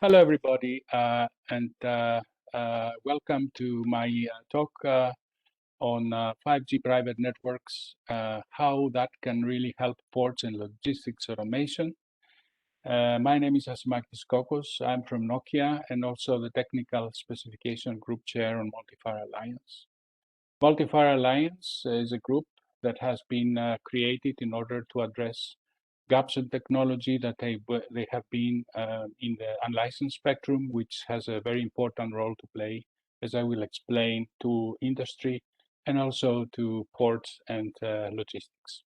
Hello, everybody, and welcome to my talk on 5G private networks, how that can really help ports and logistics automation. My name is Asimakis Kokkos. I'm from Nokia and also the Technical Specification Group Chair on Multiplier Alliance. Multiplier Alliance is a group that has been created in order to address gaps in technology that they have been in the unlicensed spectrum, which has a very important role to play, as I will explain, to industry and also to ports and logistics.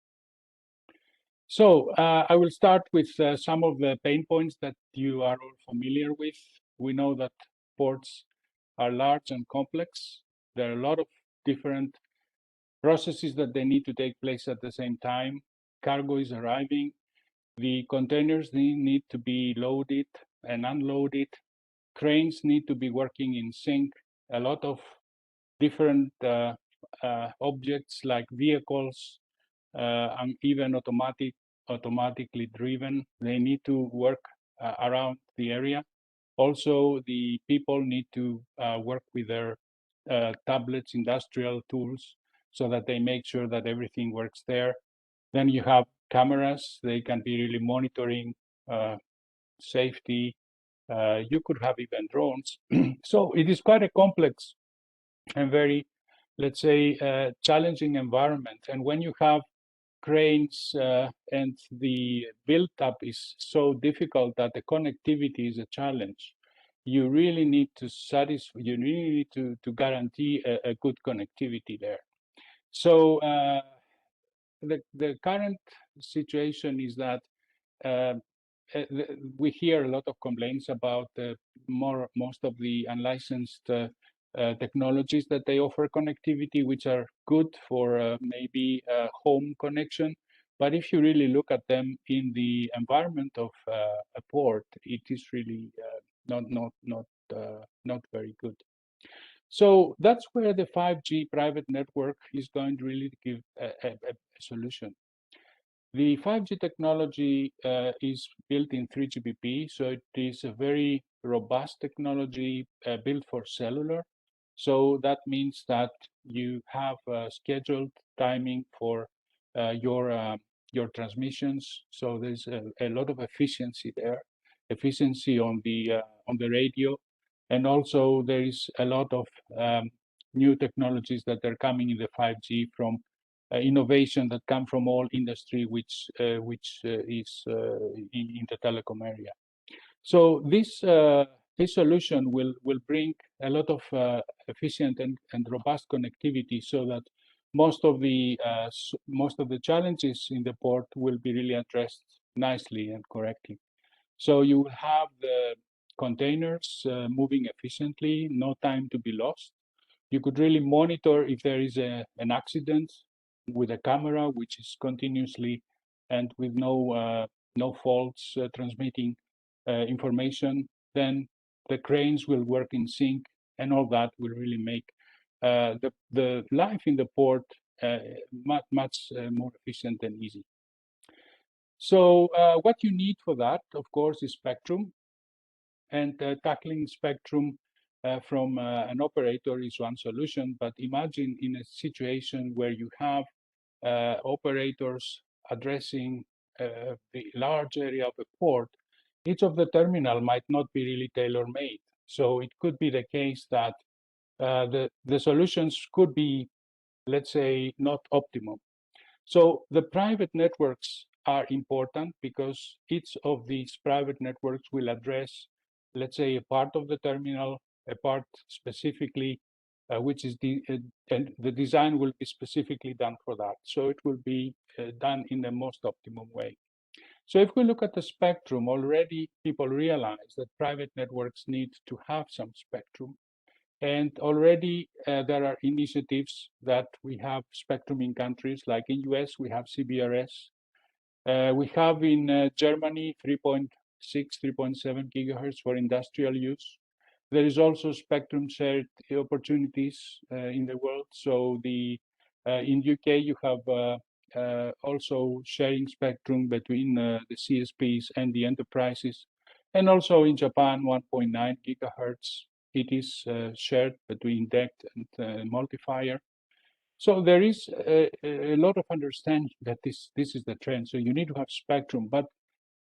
So I will start with some of the pain points that you are all familiar with. We know that ports are large and complex. There are a lot of different processes that they need to take place at the same time. Cargo is arriving. The containers need to be loaded and unloaded. Cranes need to be working in sync. A lot of different objects like vehicles and even automatically driven, they need to work around the area. Also, the people need to work with their tablets, industrial tools, so that they make sure that everything works there. Then you have cameras. They can be really monitoring safety. You could have even drones. So it is quite a complex and very, let's say, challenging environment. And when you have cranes and the build-up is so difficult that the connectivity is a challenge, you really need to you really need to guarantee a good connectivity there. So the current situation is that we hear a lot of complaints about most of the unlicensed technologies that they offer connectivity, which are good for maybe home connection. But if you really look at them in the environment of a port, it is really not very good. So that's where the 5G private network is going to really give a solution. The 5G technology is built in 3GPP, so it is a very robust technology built for cellular. So that means that you have scheduled timing for your transmissions. So there's a lot of efficiency there, efficiency on the radio, and also there is a lot of new technologies that are coming in the 5G from innovation that come from all industry, which is in the telecom area. So this solution will bring a lot of efficient and robust connectivity, so that most of the challenges in the port will be really addressed nicely and correctly. So you will have the containers moving efficiently, no time to be lost. You could really monitor if there is an accident with a camera, which is continuously and with no faults transmitting information. Then the cranes will work in sync, and all that will really make the life in the port much more efficient and easy. So what you need for that, of course, is spectrum, and tackling spectrum from an operator is one solution. But imagine in a situation where you have operators addressing the large area of a port, each of the terminal might not be really tailor-made. So it could be the case that the solutions could be, let's say, not optimum. So the private networks are important because each of these private networks will address, let's say, a part of the terminal, a part specifically, which is and the design will be specifically done for that. So it will be done in the most optimum way. So if we look at the spectrum, already people realize that private networks need to have some spectrum. And already there are initiatives that we have spectrum in countries like in US, we have CBRS. We have in Germany 3.6, 3.7 gigahertz for industrial use. There is also spectrum shared opportunities in the world. So in UK, you have also sharing spectrum between the CSPs and the enterprises. And also in Japan, 1.9 gigahertz. It is shared between DECT and multiplier. So there is a lot of understanding that this is the trend. So you need to have spectrum, but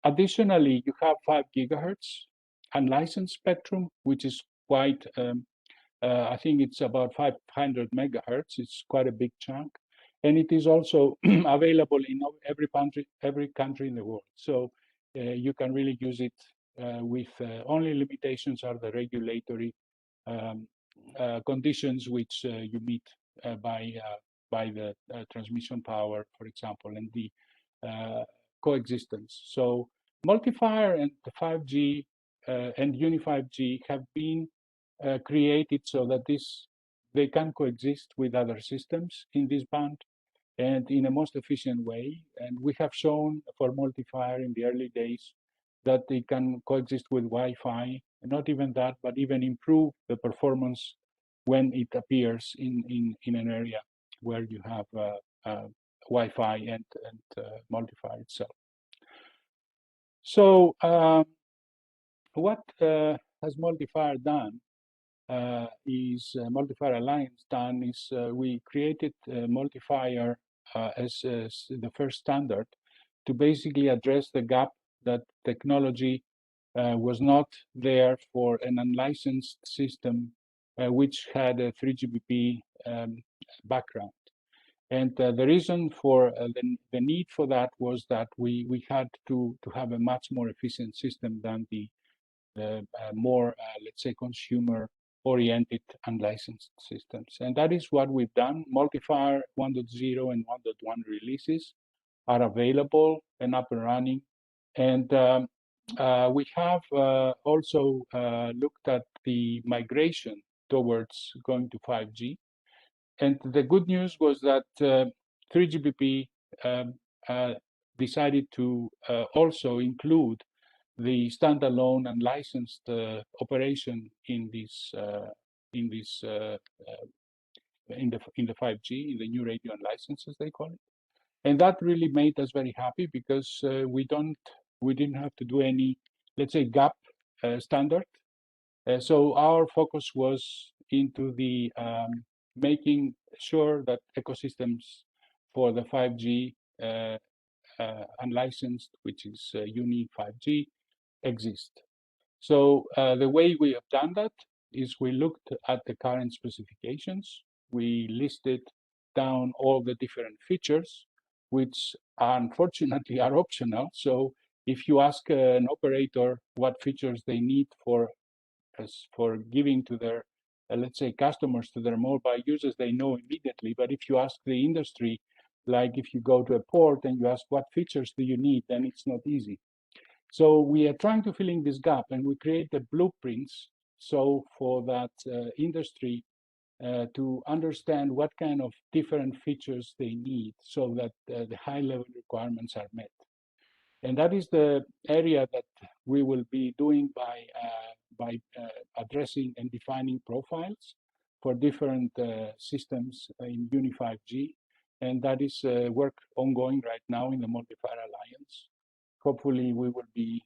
additionally, you have 5 gigahertz unlicensed spectrum, which is quite, I think it's about 500 megahertz. It's quite a big chunk. And it is also available in every country in the world. So you can really use it with only limitations are the regulatory conditions which you meet by the transmission power, for example, and the coexistence. So multiplier and the 5G and Uni-5G have been created so that they can coexist with other systems in this band and in a most efficient way. And we have shown for multiplier in the early days that they can coexist with Wi-Fi, and not even that, but even improve the performance when it appears in an area where you have Wi-Fi and multiplier itself. So what has multiplier done is multiplier Alliance done is we created multiplier as the first standard to basically address the gap that technology was not there for an unlicensed system which had a 3GPP background. And the reason for the need for that was that we had to have a much more efficient system than the more, let's say, consumer-oriented unlicensed systems. And that is what we've done. Multiplier 1.0 and 1.1 releases are available and up and running. And we have also looked at the migration towards going to 5G. And the good news was that 3GPP decided to also include the standalone and licensed operation in the 5G, in the new radio unlicensed, as they call it. And that really made us very happy because we didn't have to do any, let's say, gap standard. So our focus was into the making sure that ecosystems for the 5G unlicensed, which is Uni 5G, exist. So the way we have done that is we looked at the current specifications. We listed down all the different features, which unfortunately are optional. So if you ask an operator what features they need for giving to their, let's say, customers, to their mobile users, they know immediately. But if you ask the industry, like if you go to a port and you ask what features do you need, then it's not easy. So we are trying to fill in this gap, and we create the blueprints so for that industry to understand what kind of different features they need so that the high-level requirements are met. And that is the area that we will be doing by addressing and defining profiles for different systems in Uni 5G. And that is work ongoing right now in the Multiplier Alliance. Hopefully we will be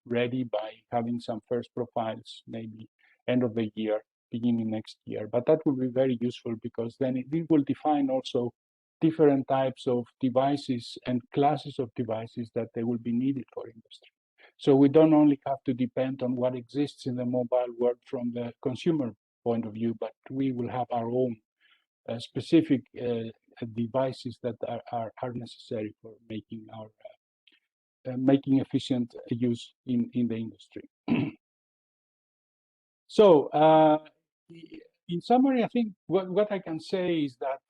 ready by having some first profiles, maybe end of the year, beginning next year. But that will be very useful because then it will define also different types of devices and classes of devices that they will be needed for industry. So we don't only have to depend on what exists in the mobile world from the consumer point of view, but we will have our own specific devices that are necessary for making our making efficient use in the industry. So in summary, I think what I can say is that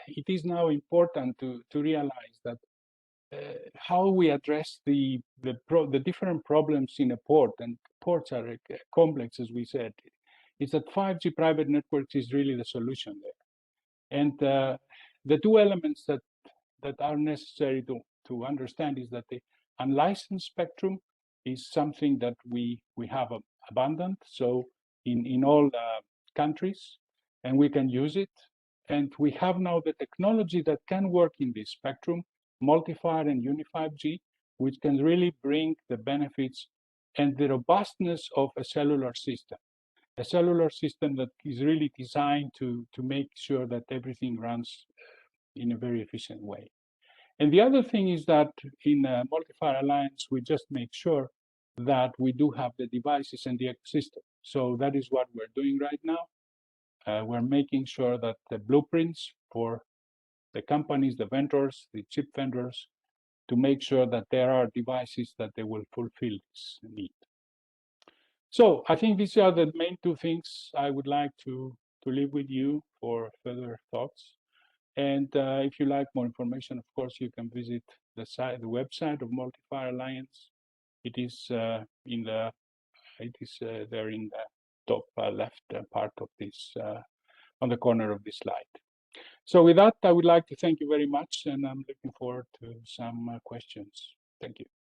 it is now important to realize that how we address the different problems in a port, and ports are complex, as we said, is that 5G private networks is really the solution there. And the two elements that are necessary to understand is that the unlicensed spectrum is something that we have abundant, so in all countries, and we can use it. And we have now the technology that can work in this spectrum, multiplier and Uni 5G, which can really bring the benefits and the robustness of a cellular system that is really designed to make sure that everything runs in a very efficient way. And the other thing is that in a multiplier alliance, we just make sure that we do have the devices and the ecosystem. So that is what we're doing right now. We're making sure that the blueprints for the companies, the vendors, the chip vendors, to make sure that there are devices that they will fulfill this need. So I think these are the main two things I would like to leave with you for further thoughts. And if you like more information, of course, you can visit the website of Multiplier Alliance. It is there in the top left part of this, on the corner of this slide. So with that, I would like to thank you very much, and I'm looking forward to some questions. Thank you.